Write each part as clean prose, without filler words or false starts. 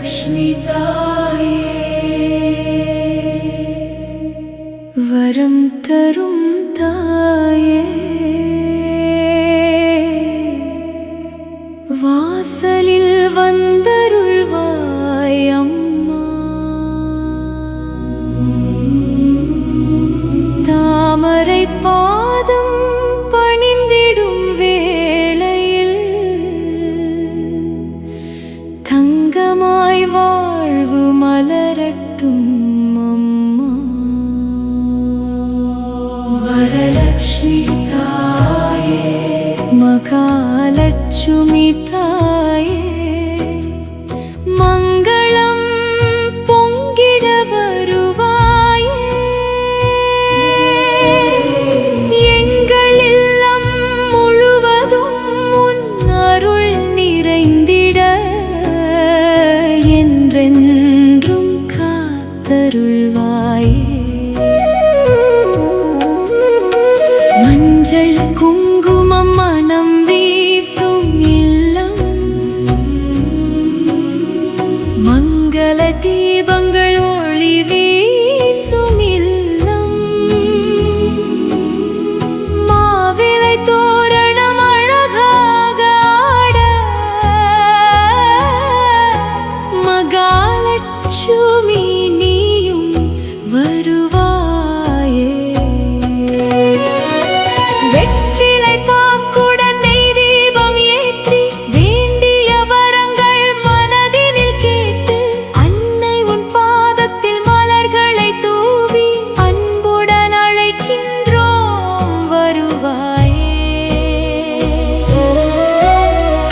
வரலக்ஷ்மி தாயே வரம் தரும் தாயே வாசலில் வந்தருள்வாய் அம்மா தாமரை பாதம் பணிந்திடும் வேளையில் தங்கமாய் வாழ்வு மலரட்டும் அம்மா வரலக்ஷ்மி தாயே மகாலட்சுமி தாயே மங்களம் பொங்கிட வருவாயே எங்கள் இல்லம் முழுவதும் உன் அருள் நிறைந்திட என்றென்றும் காத்தருள்வாயே மஞ்சள் குங்குமம் மனம் வீசும் இல்லம் மங்கள தீபங்கள் ஒளி வீசும் இல்லம் மாவிலை தோரணம் அழகாக ஆட மகாலட்சுமி நீயும் வருவாயே வெற்றிலை பாக்குடன் நெய் தீபம் ஏற்றி வேண்டிய வரங்கள் மனதினில் கேட்டு அன்னை உன் பாதத்தில் மலர்களை தூவி அன்புடன் அழைக்கின்றோம் வருவாயே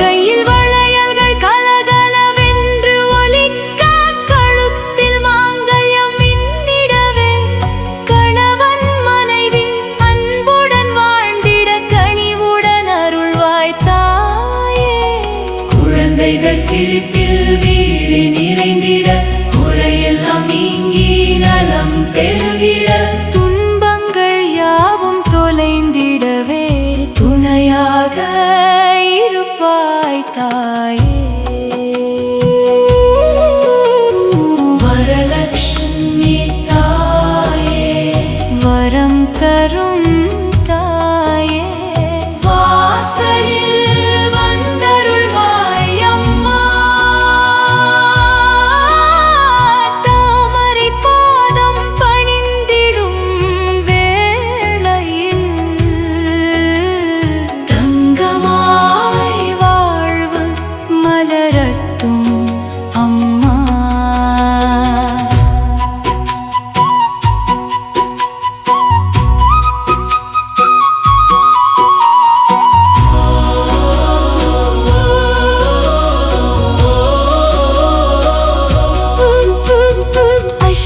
கையில் வளையல்கள் கலகலவென்று ஒலிக்க கழுத்தில் மாங்கல்யம் மின்னிடவே கணவன் மனைவி அன்புடன் வாழ்ந்திட கனிவுடன் அருள்வாய் தாயே குழந்தைகள் சிரிப்பில் வீடு நிறைந்திட குறையெல்லாம் நீங்கி நலம் பெருகிட துன்பங்கள் யாவும் தொலைந்திடவே துணையாக இருப்பாய் தாயே வரலக்ஷ்மி தாயே வரம் தரும் தாயே வாசலில் வந்தருள்வாய் அம்மா தாமரை பாதம் பணிந்திடும் வேளையில் தங்கமாய் வாழ்வு மலரட்டும் அம்மா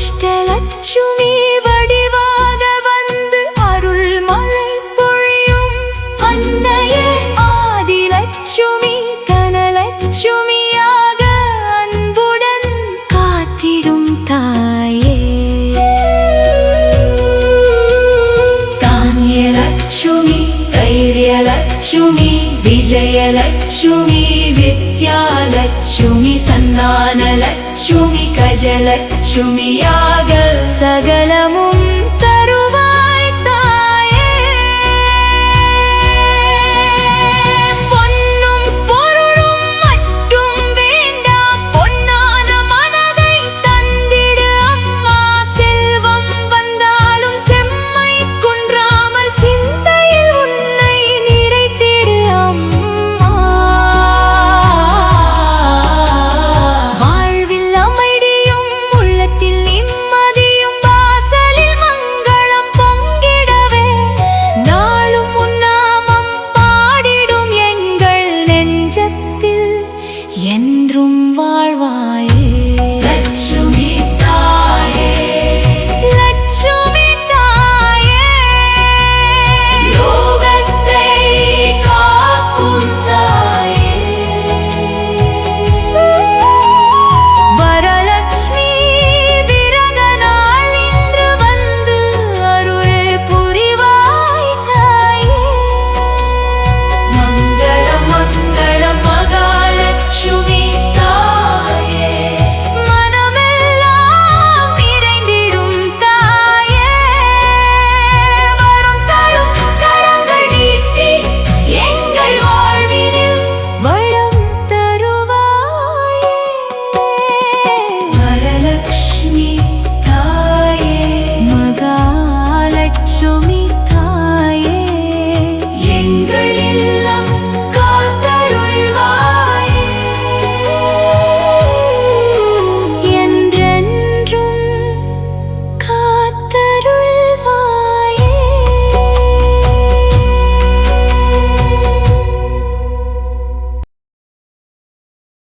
அஷ்டலட்சுமி வடிவாக வந்து அருள் மழை பொழியும் அன்னையே ஆதிலட்சுமி தனலட்சுமியாக அன்புடன் காத்திடும் தாயே தானியலட்சுமி தைரியலட்சுமி விஜயலட்சுமி வித்யாலட்சுமி சந்தானலட்சுமி கஜலட்சுமியாக சகலமும் தருவாய் தாயே பொன்னும் பொருளும் மட்டும் வேண்டாம் பொன்னான மனதை தந்திடு அம்மா செல்வம் வந்தாலும் செம்மை குன்றாமல் சிந்தையில் உன்னை நிறைத்திடு அம்மா வாழ்வில் அமைதியும் உள்ளத்தில் நிம்மதியும் வாசலில் மங்களம் பொங்கிடவே நாளும் உன் நாமம் பாடிடும் எங்கள் நெஞ்சத்தில் என்றும்